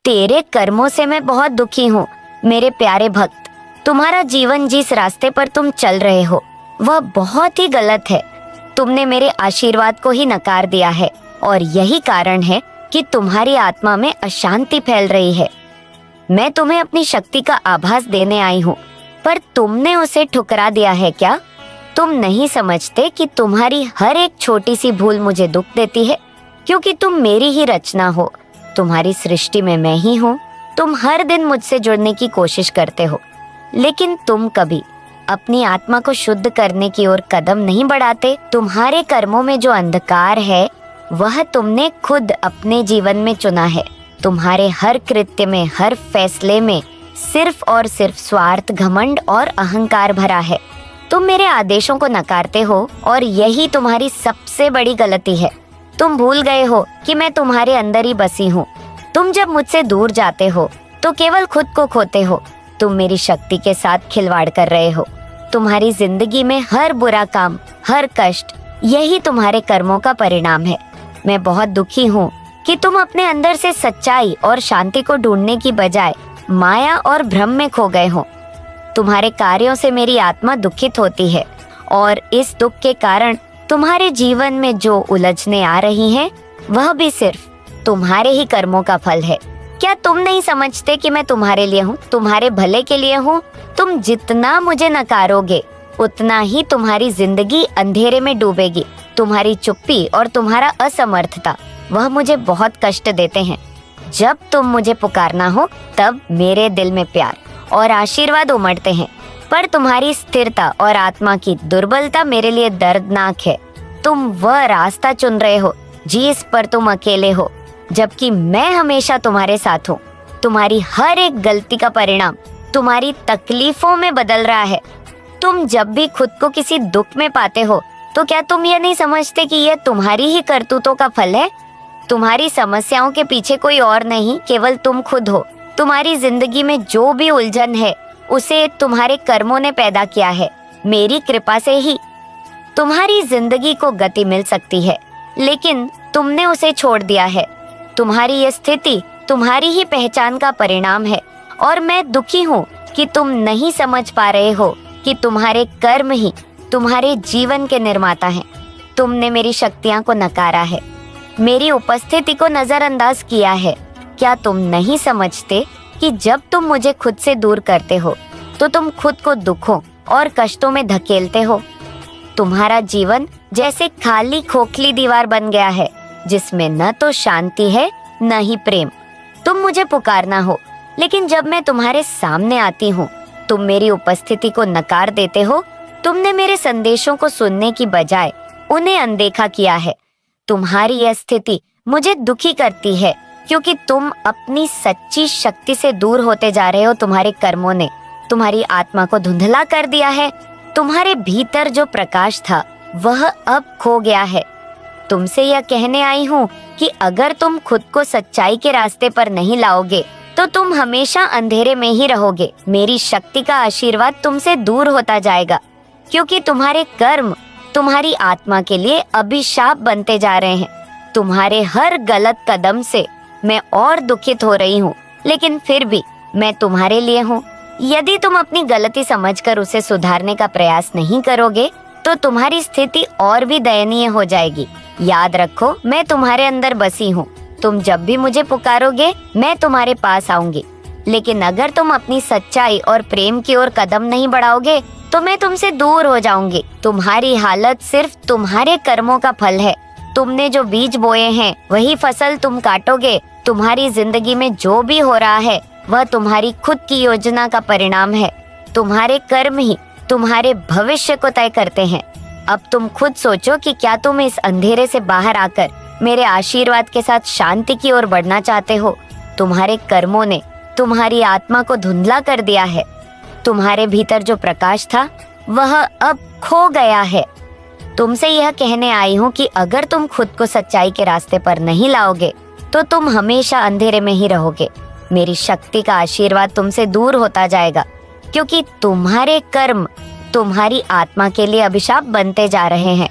तेरे कर्मों से मैं बहुत दुखी हूँ मेरे प्यारे भक्त। तुम्हारा जीवन जिस रास्ते पर तुम चल रहे हो वह बहुत ही गलत है। तुमने मेरे आशीर्वाद को ही नकार दिया है और यही कारण है कि तुम्हारी आत्मा में अशांति फैल रही है। मैं तुम्हें अपनी शक्ति का आभास देने आई हूँ, पर तुमने उसे ठुकरा दिया है क्या? तुम नहीं समझते कि तुम्हारी हर एक छोटी सी भूल मुझे दुख देती है, क्योंकि तुम मेरी ही रचना हो। तुम्हारी सृष्टि में मैं ही हूँ। तुम हर दिन मुझसे जुड़ने की कोशिश करते हो, लेकिन तुम कभी अपनी आत्मा को शुद्ध करने की ओर कदम नहीं बढ़ाते। तुम्हारे कर्मों में जो अंधकार है वह तुमने खुद अपने जीवन में चुना है। तुम्हारे हर कृत्य में, हर फैसले में सिर्फ और सिर्फ स्वार्थ, घमंड और अहंकार भरा है। तुम मेरे आदेशों को नकारते हो और यही तुम्हारी सबसे बड़ी गलती है। तुम भूल गए हो कि मैं तुम्हारे अंदर ही बसी हूँ। तुम जब मुझसे दूर जाते हो तो केवल खुद को खोते हो। तुम मेरी शक्ति के साथ खिलवाड़ कर रहे हो। तुम्हारी जिंदगी में हर बुरा काम, हर कष्ट, यही तुम्हारे कर्मों का परिणाम है। मैं बहुत दुखी हूँ कि तुम अपने अंदर से सच्चाई और शांति को ढूंढने की बजाय माया और भ्रम में खो गए हो। तुम्हारे कार्यों से मेरी आत्मा दुखित होती है और इस दुख के कारण तुम्हारे जीवन में जो उलझने आ रही हैं, वह भी सिर्फ तुम्हारे ही कर्मों का फल है। क्या तुम नहीं समझते कि मैं तुम्हारे लिए हूँ, तुम्हारे भले के लिए हूँ? तुम जितना मुझे नकारोगे उतना ही तुम्हारी जिंदगी अंधेरे में डूबेगी। तुम्हारी चुप्पी और तुम्हारा असमर्थता वह मुझे बहुत कष्ट देते हैं। जब तुम मुझे पुकारना हो तब मेरे दिल में प्यार और आशीर्वाद उमड़ते हैं, पर तुम्हारी स्थिरता और आत्मा की दुर्बलता मेरे लिए दर्दनाक है। तुम वह रास्ता चुन रहे हो जिस पर तुम अकेले हो, जबकि मैं हमेशा तुम्हारे साथ हूँ। तुम्हारी हर एक गलती का परिणाम तुम्हारी तकलीफों में बदल रहा है। तुम जब भी खुद को किसी दुख में पाते हो तो क्या तुम यह नहीं समझते कि यह तुम्हारी ही करतूतों का फल है? तुम्हारी समस्याओं के पीछे कोई और नहीं, केवल तुम खुद हो। तुम्हारी जिंदगी में जो भी उलझन है उसे तुम्हारे कर्मों ने पैदा किया है। मेरी कृपा से ही तुम्हारी जिंदगी को गति मिल सकती है, लेकिन तुमने उसे छोड़ दिया है। तुम्हारी यह स्थिति तुम्हारी ही पहचान का परिणाम है और मैं दुखी हूँ कि तुम नहीं समझ पा रहे हो कि तुम्हारे कर्म ही तुम्हारे जीवन के निर्माता हैं। तुमने मेरी शक्तियाँ को नकारा है, मेरी उपस्थिति को नजरअंदाज किया है। क्या तुम नहीं समझते कि जब तुम मुझे खुद से दूर करते हो तो तुम खुद को दुखों और कष्टों में धकेलते हो? तुम्हारा जीवन जैसे खाली खोखली दीवार बन गया है, जिसमें न तो शांति है न ही प्रेम। तुम मुझे पुकारना हो, लेकिन जब मैं तुम्हारे सामने आती हूँ तुम मेरी उपस्थिति को नकार देते हो। तुमने मेरे संदेशों को सुनने की बजाय उन्हें अनदेखा किया है। तुम्हारी यह स्थिति मुझे दुखी करती है, क्योंकि तुम अपनी सच्ची शक्ति से दूर होते जा रहे हो। तुम्हारे कर्मों ने तुम्हारी आत्मा को धुंधला कर दिया है। तुम्हारे भीतर जो प्रकाश था वह अब खो गया है। तुमसे यह कहने आई हूँ कि अगर तुम खुद को सच्चाई के रास्ते पर नहीं लाओगे तो तुम हमेशा अंधेरे में ही रहोगे। मेरी शक्ति का आशीर्वाद तुमसे दूर होता जाएगा, क्योंकि तुम्हारे कर्म तुम्हारी आत्मा के लिए अभिशाप बनते जा रहे हैं। तुम्हारे हर गलत कदम से मैं और दुखित हो रही हूँ, लेकिन फिर भी मैं तुम्हारे लिए हूँ। यदि तुम अपनी गलती समझकर उसे सुधारने का प्रयास नहीं करोगे तो तुम्हारी स्थिति और भी दयनीय हो जाएगी। याद रखो, मैं तुम्हारे अंदर बसी हूँ। तुम जब भी मुझे पुकारोगे मैं तुम्हारे पास आऊंगी, लेकिन अगर तुम अपनी सच्चाई और प्रेम की ओर कदम नहीं बढ़ाओगे तो मैं तुमसे दूर हो जाऊंगी। तुम्हारी हालत सिर्फ तुम्हारे कर्मों का फल है। तुमने जो बीज बोए हैं वही फसल तुम काटोगे। तुम्हारी जिंदगी में जो भी हो रहा है वह तुम्हारी खुद की योजना का परिणाम है। तुम्हारे कर्म ही तुम्हारे भविष्य को तय करते हैं। अब तुम खुद सोचो कि क्या तुम इस अंधेरे से बाहर आकर मेरे आशीर्वाद के साथ शांति की ओर बढ़ना चाहते हो? तुम्हारे कर्मों ने तुम्हारी आत्मा को धुंधला कर दिया है। तुम्हारे भीतर जो प्रकाश था वह अब खो गया है। तुमसे यह कहने आई हूँ कि अगर तुम खुद को सच्चाई के रास्ते पर नहीं लाओगे तो तुम हमेशा अंधेरे में ही रहोगे। मेरी शक्ति का आशीर्वाद तुमसे दूर होता जाएगा, क्योंकि तुम्हारे कर्म तुम्हारी आत्मा के लिए अभिशाप बनते जा रहे हैं।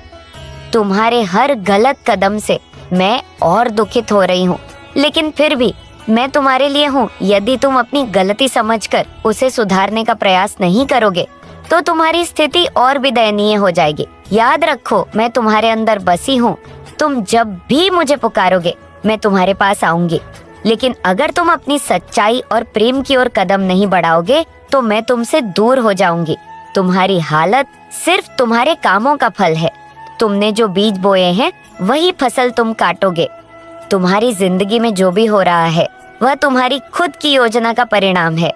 तुम्हारे हर गलत कदम से मैं और दुखित हो रही हूँ, लेकिन फिर भी मैं तुम्हारे लिए हूँ। यदि तुम अपनी गलती समझकर उसे सुधारने का प्रयास नहीं करोगे तो तुम्हारी स्थिति और भी दयनीय हो जाएगी। याद रखो, मैं तुम्हारे अंदर बसी हूँ। तुम जब भी मुझे पुकारोगे मैं तुम्हारे पास आऊंगी। लेकिन अगर तुम अपनी सच्चाई और प्रेम की ओर कदम नहीं बढ़ाओगे तो मैं तुमसे दूर हो जाऊंगी। तुम्हारी हालत सिर्फ तुम्हारे कामों का फल है। तुमने जो बीज बोए हैं वही फसल तुम काटोगे। तुम्हारी जिंदगी में जो भी हो रहा है वह तुम्हारी खुद की योजना का परिणाम है।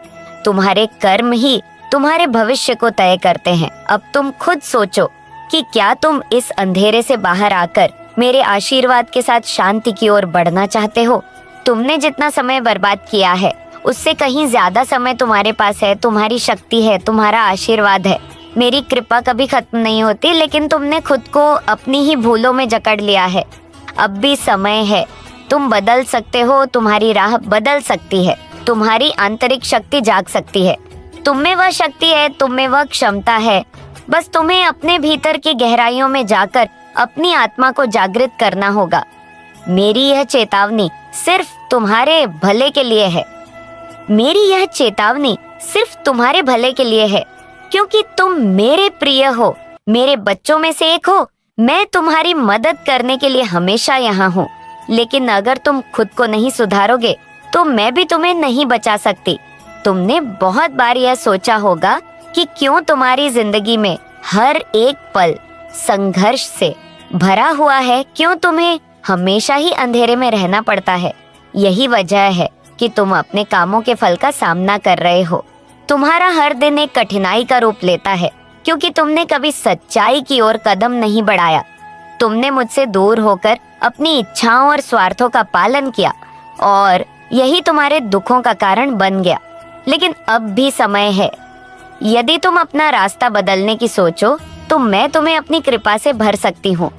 तुम्हारे कर्म ही तुम्हारे भविष्य को तय करते हैं। अब तुम खुद सोचो कि क्या तुम इस अंधेरे से बाहर आकर मेरे आशीर्वाद के साथ शांति की ओर बढ़ना चाहते हो? तुमने जितना समय बर्बाद किया है उससे कहीं ज्यादा समय तुम्हारे पास है। तुम्हारी शक्ति है, तुम्हारा आशीर्वाद है। मेरी कृपा कभी खत्म नहीं होती, लेकिन तुमने खुद को अपनी ही भूलों में जकड़ लिया है। अब भी समय है, तुम बदल सकते हो। तुम्हारी राह बदल सकती है। तुम्हारी आंतरिक शक्ति जाग सकती है। तुम में वह शक्ति है, तुम में वह क्षमता है। बस तुम्हें अपने भीतर की गहराइयों में जाकर अपनी आत्मा को जागृत करना होगा। मेरी यह चेतावनी सिर्फ तुम्हारे भले के लिए है। मेरी यह चेतावनी सिर्फ तुम्हारे भले के लिए है, क्योंकि तुम मेरे प्रिय हो, मेरे बच्चों में से एक हो। मैं तुम्हारी मदद करने के लिए हमेशा यहाँ हूँ। लेकिन अगर तुम खुद को नहीं सुधारोगे तो मैं भी तुम्हें नहीं बचा सकती। तुमने बहुत बार यह सोचा होगा कि क्यों तुम्हारी जिंदगी में हर एक पल संघर्ष से भरा हुआ है, क्यों तुम्हें हमेशा ही अंधेरे में रहना पड़ता है। यही वजह है कि तुम अपने कामों के फल का सामना कर रहे हो। तुम्हारा हर दिन एक कठिनाई का रूप लेता है, क्योंकि तुमने कभी सच्चाई की ओर कदम नहीं बढ़ाया। तुमने मुझसे दूर होकर अपनी इच्छाओं और स्वार्थों का पालन किया और यही तुम्हारे दुखों का कारण बन गया। लेकिन अब भी समय है। यदि तुम अपना रास्ता बदलने की सोचो तो मैं तुम्हें अपनी कृपा से भर सकती हूँ।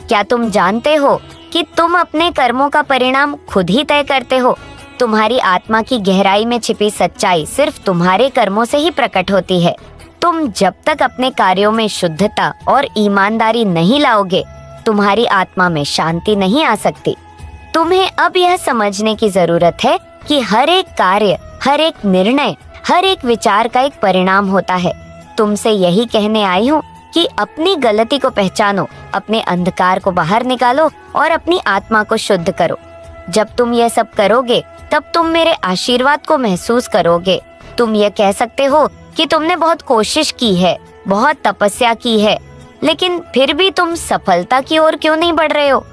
क्या तुम जानते हो कि तुम अपने कर्मों का परिणाम खुद ही तय करते हो? तुम्हारी आत्मा की गहराई में छिपी सच्चाई सिर्फ तुम्हारे कर्मों से ही प्रकट होती है। तुम जब तक अपने कार्यों में शुद्धता और ईमानदारी नहीं लाओगे, तुम्हारी आत्मा में शांति नहीं आ सकती। तुम्हें अब यह समझने की जरूरत है कि हर एक कार्य, हर एक निर्णय, हर एक विचार का एक परिणाम होता है। तुमसे यही कहने आई हूँ कि अपनी गलती को पहचानो, अपने अंधकार को बाहर निकालो और अपनी आत्मा को शुद्ध करो। जब तुम यह सब करोगे तब तुम मेरे आशीर्वाद को महसूस करोगे। तुम यह कह सकते हो कि तुमने बहुत कोशिश की है, बहुत तपस्या की है, लेकिन फिर भी तुम सफलता की ओर क्यों नहीं बढ़ रहे हो?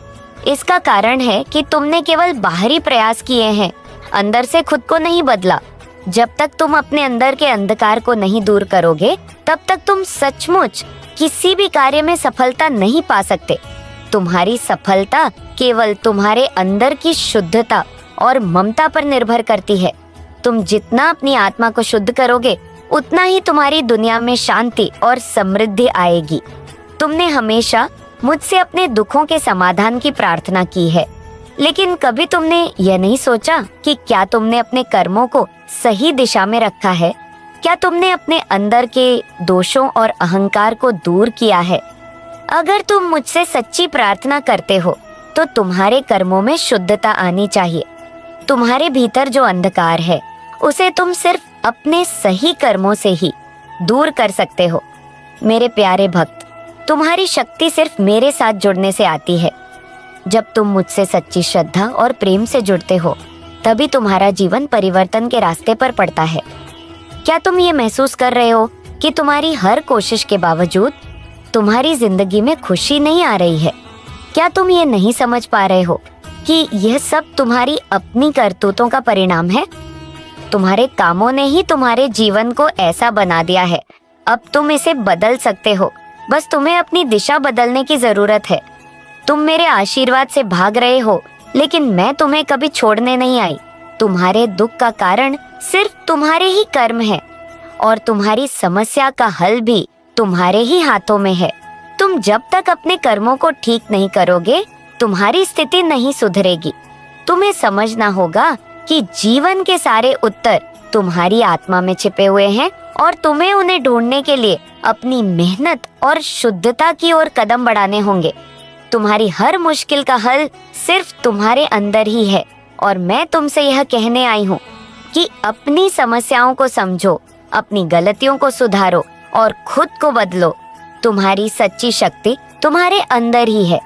इसका कारण है कि तुमने केवल बाहरी प्रयास किए हैं, अंदर से खुद को नहीं बदला। जब तक तुम अपने अंदर के अंधकार को नहीं दूर करोगे, तब तक तुम सचमुच किसी भी कार्य में सफलता नहीं पा सकते। तुम्हारी सफलता केवल तुम्हारे अंदर की शुद्धता और ममता पर निर्भर करती है। तुम जितना अपनी आत्मा को शुद्ध करोगे, उतना ही तुम्हारी दुनिया में शांति और समृद्धि आएगी। तुमने हमेशा मुझसे अपने दुखों के समाधान की प्रार्थना की है, लेकिन कभी तुमने यह नहीं सोचा कि क्या तुमने अपने कर्मों को सही दिशा में रखा है? क्या तुमने अपने अंदर के दोषों और अहंकार को दूर किया है? अगर तुम मुझसे सच्ची प्रार्थना करते हो तो तुम्हारे कर्मों में शुद्धता आनी चाहिए। तुम्हारे भीतर जो अंधकार है उसे तुम सिर्फ अपने सही कर्मों से ही दूर कर सकते हो। मेरे प्यारे भक्त, तुम्हारी शक्ति सिर्फ मेरे साथ जुड़ने से आती है। जब तुम मुझसे सच्ची श्रद्धा और प्रेम से जुड़ते हो, तभी तुम्हारा जीवन परिवर्तन के रास्ते पर पड़ता है। क्या तुम ये महसूस कर रहे हो कि तुम्हारी हर कोशिश के बावजूद तुम्हारी जिंदगी में खुशी नहीं आ रही है? क्या तुम ये नहीं समझ पा रहे हो कि यह सब तुम्हारी अपनी करतूतों का परिणाम है? तुम्हारे कामों ने ही तुम्हारे जीवन को ऐसा बना दिया है। अब तुम इसे बदल सकते हो, बस तुम्हें अपनी दिशा बदलने की जरूरत है। तुम मेरे आशीर्वाद से भाग रहे हो, लेकिन मैं तुम्हें कभी छोड़ने नहीं आई। तुम्हारे दुख का कारण सिर्फ तुम्हारे ही कर्म है और तुम्हारी समस्या का हल भी तुम्हारे ही हाथों में है। तुम जब तक अपने कर्मों को ठीक नहीं करोगे, तुम्हारी स्थिति नहीं सुधरेगी। तुम्हें समझना होगा कि जीवन के सारे उत्तर तुम्हारी आत्मा में छिपे हुए हैं और तुम्हें उन्हें ढूंढने के लिए अपनी मेहनत और शुद्धता की ओर कदम बढ़ाने होंगे। तुम्हारी हर मुश्किल का हल सिर्फ तुम्हारे अंदर ही है। और मैं तुमसे यह कहने आई हूँ कि अपनी समस्याओं को समझो, अपनी गलतियों को सुधारो और खुद को बदलो। तुम्हारी सच्ची शक्ति तुम्हारे अंदर ही है।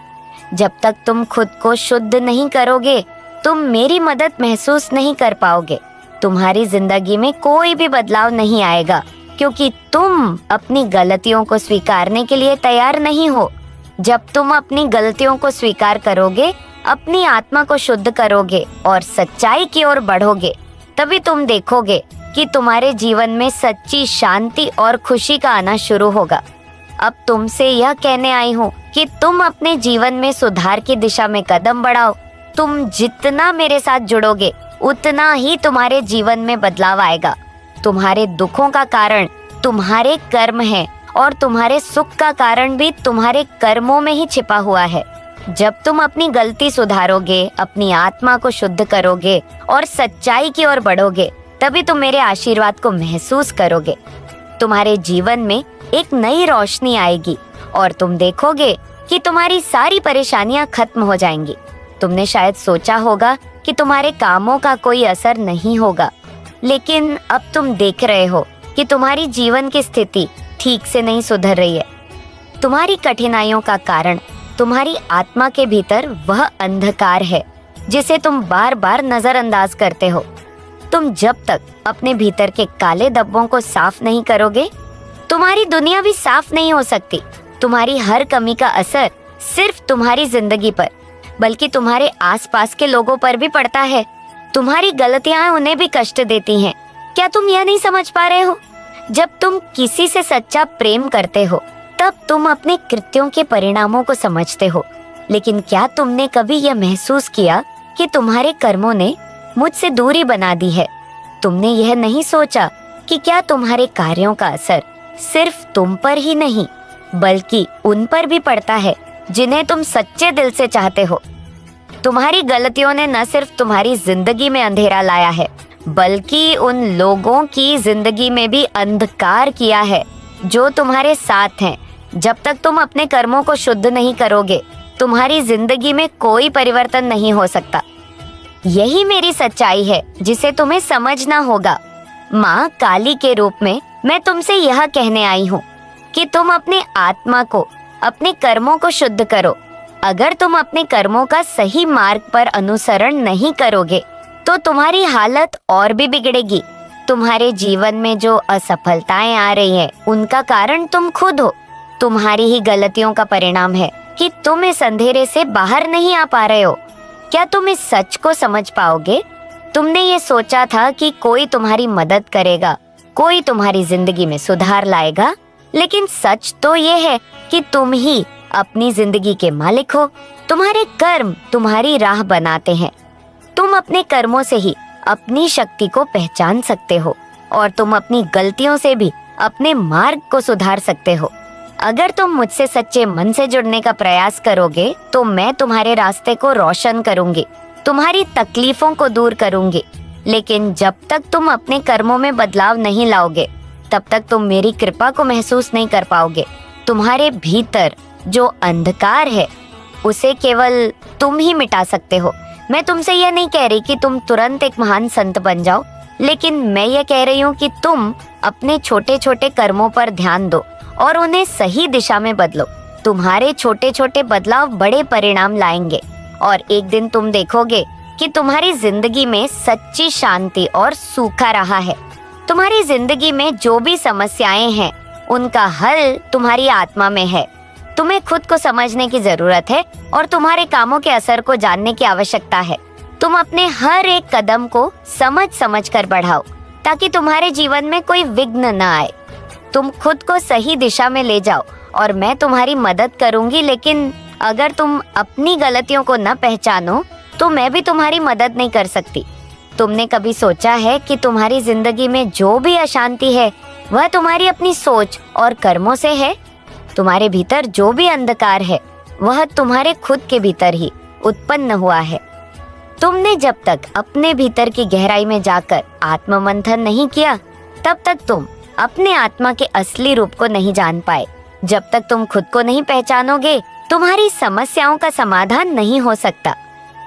जब तक तुम खुद को शुद्ध नहीं करोगे, तुम मेरी मदद महसूस नहीं कर पाओगे। तुम्हारी जिंदगी में कोई भी बदलाव नहीं आएगा, क्योंकि तुम अपनी गलतियों को स्वीकारने के लिए तैयार नहीं हो। जब तुम अपनी गलतियों को स्वीकार करोगे, अपनी आत्मा को शुद्ध करोगे और सच्चाई की ओर बढ़ोगे, तभी तुम देखोगे कि तुम्हारे जीवन में सच्ची शांति और खुशी का आना शुरू होगा। अब तुमसे यह कहने आई हूँ कि तुम अपने जीवन में सुधार की दिशा में कदम बढ़ाओ। तुम जितना मेरे साथ जुड़ोगे, उतना ही तुम्हारे जीवन में बदलाव आएगा। तुम्हारे दुखों का कारण तुम्हारे कर्म है और तुम्हारे सुख का कारण भी तुम्हारे कर्मों में ही छिपा हुआ है। जब तुम अपनी गलती सुधारोगे, अपनी आत्मा को शुद्ध करोगे और सच्चाई की ओर बढ़ोगे, तभी तुम मेरे आशीर्वाद को महसूस करोगे। तुम्हारे जीवन में एक नई रोशनी आएगी और तुम देखोगे कि तुम्हारी सारी परेशानियां खत्म हो जाएंगी। तुमने शायद सोचा होगा कि तुम्हारे कामों का कोई असर नहीं होगा, लेकिन अब तुम देख रहे हो कि तुम्हारी जीवन की स्थिति ठीक से नहीं सुधर रही है। तुम्हारी कठिनाइयों का कारण तुम्हारी आत्मा के भीतर वह अंधकार है जिसे तुम बार बार नजरअंदाज करते हो। तुम जब तक अपने भीतर के काले धब्बों को साफ नहीं करोगे, तुम्हारी दुनिया भी साफ नहीं हो सकती। तुम्हारी हर कमी का असर सिर्फ तुम्हारी जिंदगी पर, बल्कि तुम्हारे आसपास के लोगों पर भी पड़ता है। तुम्हारी गलतियां उन्हें भी कष्ट देती हैं। क्या तुम यह नहीं समझ पा रहे हो? जब तुम किसी से सच्चा प्रेम करते हो, तब तुम अपने कृत्यों के परिणामों को समझते हो। लेकिन क्या तुमने कभी यह महसूस किया कि तुम्हारे कर्मों ने मुझसे दूरी बना दी है? तुमने यह नहीं सोचा कि क्या तुम्हारे कार्यों का असर सिर्फ तुम पर ही नहीं, बल्कि उन पर भी पड़ता है जिन्हें तुम सच्चे दिल से चाहते हो। तुम्हारी गलतियों ने न सिर्फ तुम्हारी जिंदगी में अंधेरा लाया है, बल्कि उन लोगों की जिंदगी में भी अंधकार किया है जो तुम्हारे साथ हैं। जब तक तुम अपने कर्मों को शुद्ध नहीं करोगे, तुम्हारी जिंदगी में कोई परिवर्तन नहीं हो सकता। यही मेरी सच्चाई है जिसे तुम्हें समझना होगा। माँ काली के रूप में मैं तुमसे यह कहने आई हूँ कि तुम अपने आत्मा को, अपने कर्मों को शुद्ध करो। अगर तुम अपने कर्मों का सही मार्ग पर अनुसरण नहीं करोगे, तो तुम्हारी हालत और भी बिगड़ेगी। तुम्हारे जीवन में जो असफलताएं आ रही हैं, उनका कारण तुम खुद हो। तुम्हारी ही गलतियों का परिणाम है कि तुम इस अंधेरे से बाहर नहीं आ पा रहे हो। क्या तुम इस सच को समझ पाओगे? तुमने ये सोचा था कि कोई तुम्हारी मदद करेगा, कोई तुम्हारी जिंदगी में सुधार लाएगा, लेकिन सच तो ये है कि तुम ही अपनी जिंदगी के मालिक हो। तुम्हारे कर्म तुम्हारी राह बनाते हैं। तुम अपने कर्मों से ही अपनी शक्ति को पहचान सकते हो और तुम अपनी गलतियों से भी अपने मार्ग को सुधार सकते हो। अगर तुम मुझसे सच्चे मन से जुड़ने का प्रयास करोगे, तो मैं तुम्हारे रास्ते को रोशन करूंगी, तुम्हारी तकलीफों को दूर करूंगी। लेकिन जब तक तुम अपने कर्मों में बदलाव नहीं लाओगे, तब तक तुम मेरी कृपा को महसूस नहीं कर पाओगे। तुम्हारे भीतर जो अंधकार है, उसे केवल तुम ही मिटा सकते हो। मैं तुमसे यह नहीं कह रही कि तुम तुरंत एक महान संत बन जाओ, लेकिन मैं ये कह रही हूँ कि तुम अपने छोटे छोटे कर्मों पर ध्यान दो और उन्हें सही दिशा में बदलो। तुम्हारे छोटे छोटे बदलाव बड़े परिणाम लाएंगे और एक दिन तुम देखोगे कि तुम्हारी जिंदगी में सच्ची शांति और सूखा रहा है। तुम्हारी जिंदगी में जो भी समस्याएं हैं, उनका हल तुम्हारी आत्मा में है। तुम्हें खुद को समझने की जरूरत है और तुम्हारे कामों के असर को जानने की आवश्यकता है। तुम अपने हर एक कदम को समझ समझ कर बढ़ाओ, ताकि तुम्हारे जीवन में कोई विघ्न न आए। तुम खुद को सही दिशा में ले जाओ और मैं तुम्हारी मदद करूंगी, लेकिन अगर तुम अपनी गलतियों को न पहचानो, तो मैं भी तुम्हारी मदद नहीं कर सकती। तुमने कभी सोचा है कि तुम्हारी जिंदगी में जो भी अशांति है, वह तुम्हारी अपनी सोच और कर्मों से है? तुम्हारे भीतर जो भी अंधकार है, वह तुम्हारे खुद के भीतर ही उत्पन्न हुआ है। तुमने जब तक अपने भीतर की गहराई में जाकर आत्ममंथन नहीं किया, तब तक तुम अपने आत्मा के असली रूप को नहीं जान पाए। जब तक तुम खुद को नहीं पहचानोगे, तुम्हारी समस्याओं का समाधान नहीं हो सकता।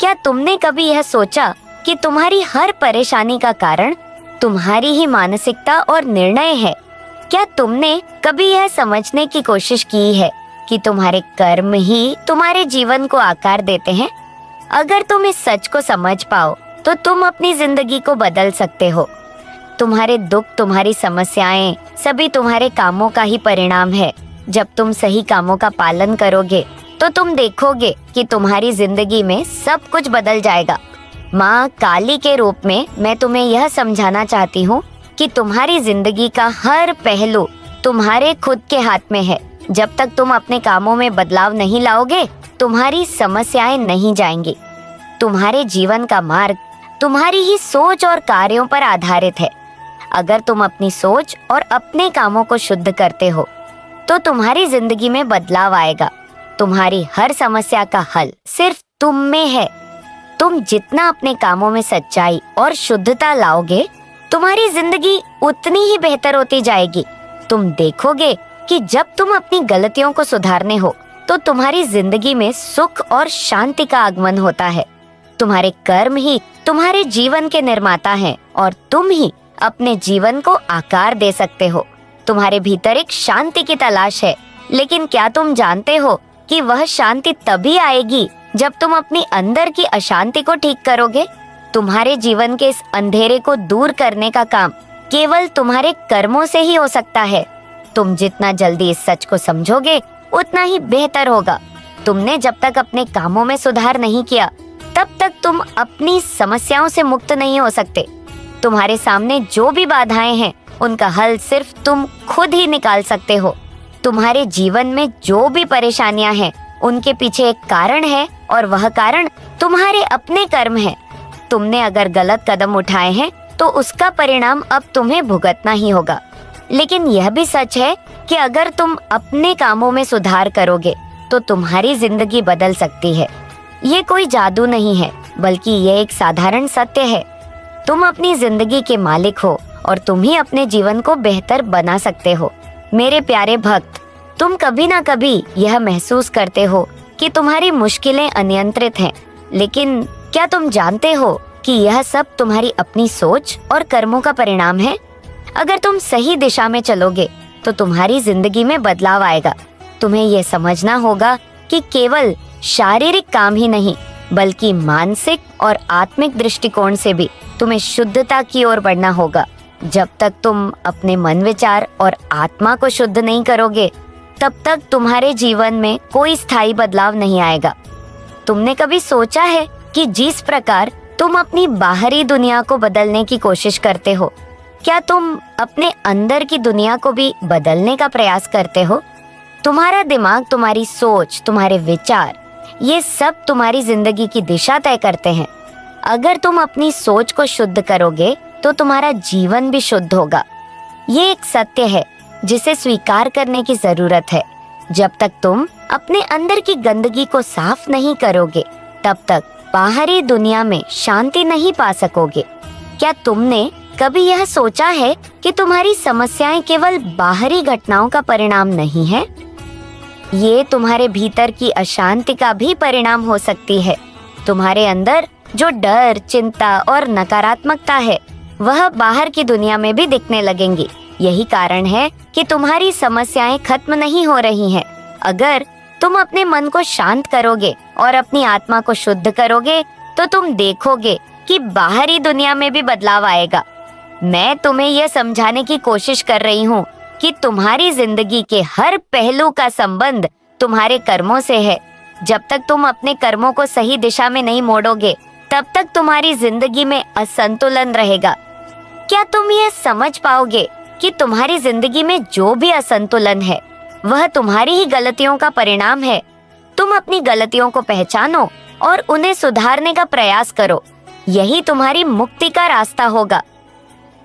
क्या तुमने कभी यह सोचा कि तुम्हारी हर परेशानी का कारण तुम्हारी ही मानसिकता और निर्णय है? क्या तुमने कभी यह समझने की कोशिश की है कि तुम्हारे कर्म ही तुम्हारे जीवन को आकार देते हैं? अगर तुम इस सच को समझ पाओ तो तुम अपनी जिंदगी को बदल सकते हो। तुम्हारे दुख, तुम्हारी समस्याएं सभी तुम्हारे कामों का ही परिणाम है। जब तुम सही कामों का पालन करोगे तो तुम देखोगे कि तुम्हारी जिंदगी में सब कुछ बदल जाएगा। माँ काली के रूप में मैं तुम्हें यह समझाना चाहती हूँ कि तुम्हारी जिंदगी का हर पहलू तुम्हारे खुद के हाथ में है। जब तक तुम अपने कामों में बदलाव नहीं लाओगे, तुम्हारी समस्याएं नहीं जाएंगी। तुम्हारे जीवन का मार्ग तुम्हारी ही सोच और कार्यों पर आधारित है। अगर तुम अपनी सोच और अपने कामों को शुद्ध करते हो तो तुम्हारी जिंदगी में बदलाव आएगा। तुम्हारी हर समस्या का हल सिर्फ तुम में है। तुम जितना अपने कामों में सच्चाई और शुद्धता लाओगे, तुम्हारी जिंदगी उतनी ही बेहतर होती जाएगी। तुम देखोगे कि जब तुम अपनी गलतियों को सुधारने हो तो तुम्हारी जिंदगी में सुख और शांति का आगमन होता है। तुम्हारे कर्म ही तुम्हारे जीवन के निर्माता हैं और तुम ही अपने जीवन को आकार दे सकते हो। तुम्हारे भीतर एक शांति की तलाश है, लेकिन क्या तुम जानते हो कि वह शांति तभी आएगी जब तुम अपनी अंदर की अशांति को ठीक करोगे? तुम्हारे जीवन के इस अंधेरे को दूर करने का काम केवल तुम्हारे कर्मों से ही हो सकता है। तुम जितना जल्दी इस सच को समझोगे उतना ही बेहतर होगा। तुमने जब तक अपने कामों में सुधार नहीं किया तब तक तुम अपनी समस्याओं से मुक्त नहीं हो सकते। तुम्हारे सामने जो भी बाधाएं हैं उनका हल सिर्फ तुम खुद ही निकाल सकते हो। तुम्हारे जीवन में जो भी परेशानियां हैं उनके पीछे एक कारण है और वह कारण तुम्हारे अपने कर्म है। तुमने अगर गलत कदम उठाए हैं तो उसका परिणाम अब तुम्हें भुगतना ही होगा। लेकिन यह भी सच है कि अगर तुम अपने कामों में सुधार करोगे तो तुम्हारी जिंदगी बदल सकती है। ये कोई जादू नहीं है, बल्कि ये एक साधारण सत्य है। तुम अपनी जिंदगी के मालिक हो और तुम ही अपने जीवन को बेहतर बना सकते हो। मेरे प्यारे भक्त, तुम कभी ना कभी यह महसूस करते हो कि तुम्हारी मुश्किलें अनियंत्रित हैं, लेकिन क्या तुम जानते हो कि यह सब तुम्हारी अपनी सोच और कर्मों का परिणाम है? अगर तुम सही दिशा में चलोगे तो तुम्हारी जिंदगी में बदलाव आएगा। तुम्हें यह समझना होगा कि केवल शारीरिक काम ही नहीं, बल्कि मानसिक और आत्मिक दृष्टिकोण से भी तुम्हें शुद्धता की ओर बढ़ना होगा। जब तक तुम अपने मन, विचार और आत्मा को शुद्ध नहीं करोगे, तब तक तुम्हारे जीवन में कोई स्थायी बदलाव नहीं आएगा। तुमने कभी सोचा है कि जिस प्रकार तुम अपनी बाहरी दुनिया को बदलने की कोशिश करते हो, क्या तुम अपने अंदर की दुनिया को भी बदलने का प्रयास करते हो? तुम्हारा दिमाग, तुम्हारी सोच, तुम्हारे विचार, ये सब तुम्हारी जिंदगी की दिशा तय करते हैं। अगर तुम अपनी सोच को शुद्ध करोगे तो तुम्हारा जीवन भी शुद्ध होगा। ये एक सत्य है जिसे स्वीकार करने की जरूरत है। जब तक तुम अपने अंदर की गंदगी को साफ नहीं करोगे, तब तक बाहरी दुनिया में शांति नहीं पा सकोगे। क्या तुमने कभी यह सोचा है कि तुम्हारी समस्याएं केवल बाहरी घटनाओं का परिणाम नहीं है? ये तुम्हारे भीतर की अशांति का भी परिणाम हो सकती है। तुम्हारे अंदर जो डर, चिंता और नकारात्मकता है, वह बाहर की दुनिया में भी दिखने लगेंगी। यही कारण है कि तुम्हारी समस्याएं खत्म नहीं हो रही हैं। अगर तुम अपने मन को शांत करोगे और अपनी आत्मा को शुद्ध करोगे तो तुम देखोगे कि बाहरी दुनिया में भी बदलाव आएगा। मैं तुम्हें यह समझाने की कोशिश कर रही हूँ कि तुम्हारी जिंदगी के हर पहलू का संबंध तुम्हारे कर्मों से है। जब तक तुम अपने कर्मों को सही दिशा में नहीं मोड़ोगे, तब तक तुम्हारी जिंदगी में असंतुलन रहेगा। क्या तुम यह समझ पाओगे कि तुम्हारी जिंदगी में जो भी असंतुलन है, वह तुम्हारी ही गलतियों का परिणाम है? तुम अपनी गलतियों को पहचानो और उन्हें सुधारने का प्रयास करो। यही तुम्हारी मुक्ति का रास्ता होगा।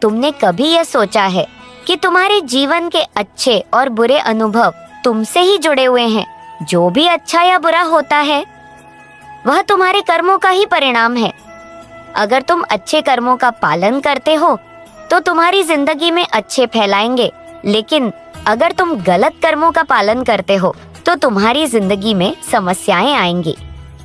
तुमने कभी यह सोचा है कि तुम्हारे जीवन के अच्छे और बुरे अनुभव तुमसे ही जुड़े हुए हैं? जो भी अच्छा या बुरा होता है, वह तुम्हारे कर्मों का ही परिणाम है। अगर तुम अच्छे कर्मों का पालन करते हो तो तुम्हारी जिंदगी में अच्छे फैलाएंगे, लेकिन अगर तुम गलत कर्मों का पालन करते हो तो तुम्हारी जिंदगी में समस्याएं आएंगी।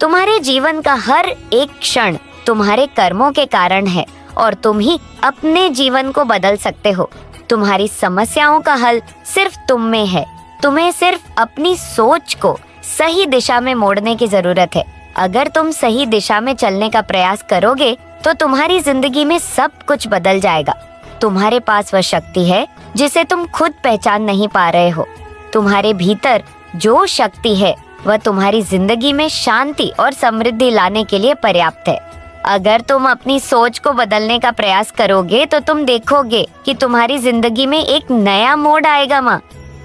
तुम्हारे जीवन का हर एक क्षण तुम्हारे कर्मों के कारण है और तुम ही अपने जीवन को बदल सकते हो। तुम्हारी समस्याओं का हल सिर्फ तुम में है। तुम्हें सिर्फ अपनी सोच को सही दिशा में मोड़ने की जरूरत है। अगर तुम सही दिशा में चलने का प्रयास करोगे तो तुम्हारी जिंदगी में सब कुछ बदल जाएगा। तुम्हारे पास वह शक्ति है जिसे तुम खुद पहचान नहीं पा रहे हो। तुम्हारे भीतर जो शक्ति है वह तुम्हारी जिंदगी में शांति और समृद्धि लाने के लिए पर्याप्त है। अगर तुम अपनी सोच को बदलने का प्रयास करोगे तो तुम देखोगे कि तुम्हारी जिंदगी में एक नया मोड़ आएगा। माँ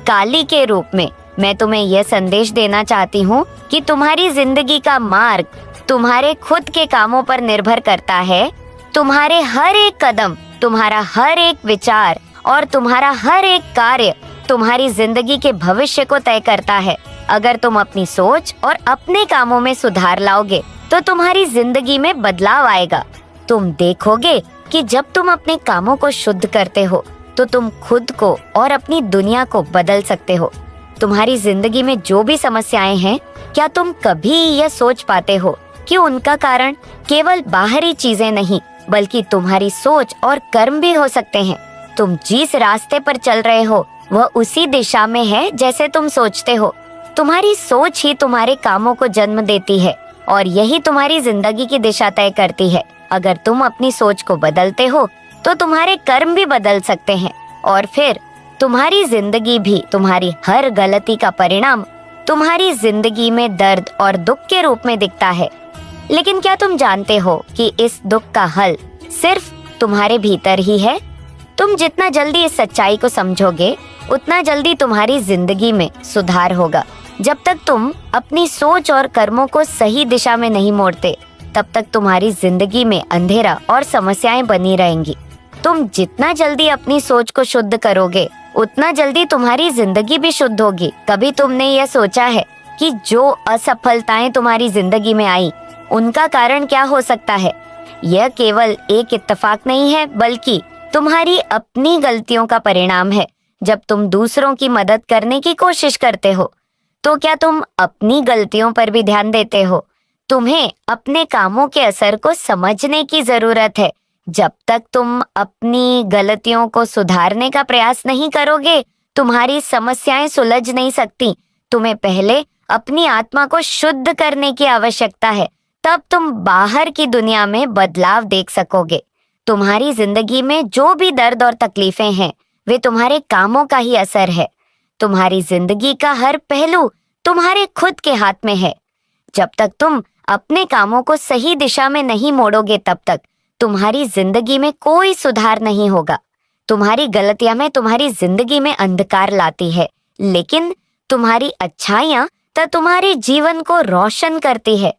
काली के रूप में मैं तुम्हें यह संदेश देना चाहती हूँ कि तुम्हारी जिंदगी का मार्ग तुम्हारे खुद के कामों पर निर्भर करता है। तुम्हारे हर एक कदम, तुम्हारा हर एक विचार और तुम्हारा हर एक कार्य तुम्हारी जिंदगी के भविष्य को तय करता है। अगर तुम अपनी सोच और अपने कामों में सुधार लाओगे तो तुम्हारी जिंदगी में बदलाव आएगा। तुम देखोगे कि जब तुम अपने कामों को शुद्ध करते हो तो तुम खुद को और अपनी दुनिया को बदल सकते हो। तुम्हारी जिंदगी में जो भी समस्याएं हैं, क्या तुम कभी यह सोच पाते हो कि उनका कारण केवल बाहरी चीजें नहीं बल्कि तुम्हारी सोच और कर्म भी हो सकते हैं। तुम जिस रास्ते पर चल रहे हो वह उसी दिशा में है जैसे तुम सोचते हो। तुम्हारी सोच ही तुम्हारे कामों को जन्म देती है और यही तुम्हारी जिंदगी की दिशा तय करती है। अगर तुम अपनी सोच को बदलते हो तो तुम्हारे कर्म भी बदल सकते हैं और फिर तुम्हारी जिंदगी भी। तुम्हारी हर गलती का परिणाम तुम्हारी जिंदगी में दर्द और दुख के रूप में दिखता है। लेकिन क्या तुम जानते हो कि इस दुख का हल सिर्फ तुम्हारे भीतर ही है? तुम जितना जल्दी इस सच्चाई को समझोगे उतना जल्दी तुम्हारी जिंदगी में सुधार होगा। जब तक तुम अपनी सोच और कर्मों को सही दिशा में नहीं मोड़ते तब तक तुम्हारी जिंदगी में अंधेरा और समस्याएं बनी रहेंगी। तुम जितना जल्दी अपनी सोच को शुद्ध करोगे उतना जल्दी तुम्हारी जिंदगी भी शुद्ध होगी। कभी तुमने यह सोचा है कि जो असफलताएं तुम्हारी जिंदगी में आई उनका कारण क्या हो सकता है? यह केवल एक इत्तेफाक नहीं है बल्कि तुम्हारी अपनी गलतियों का परिणाम है। जब तुम दूसरों की मदद करने की कोशिश करते हो तो क्या तुम अपनी गलतियों पर भी ध्यान देते हो? तुम्हें अपने कामों के असर को समझने की जरूरत है। जब तक तुम अपनी गलतियों को सुधारने का प्रयास नहीं करोगे तुम्हारी समस्याएं सुलझ नहीं सकती। तुम्हें पहले अपनी आत्मा को शुद्ध करने की आवश्यकता है, तब तुम बाहर की दुनिया में बदलाव देख सकोगे। तुम्हारी जिंदगी में जो भी दर्द और तकलीफें हैं वे तुम्हारे कामों का ही असर है। तुम्हारी जिंदगी का हर पहलू तुम्हारे खुद के हाथ में है। जब तक तुम अपने कामों को सही दिशा में नहीं मोड़ोगे तब तक तुम्हारी जिंदगी में कोई सुधार नहीं होगा। तुम्हारी गलतियां में तुम्हारी जिंदगी में अंधकार लाती है, लेकिन तुम्हारी अच्छाइयां तो तुम्हारे जीवन को रोशन करती है।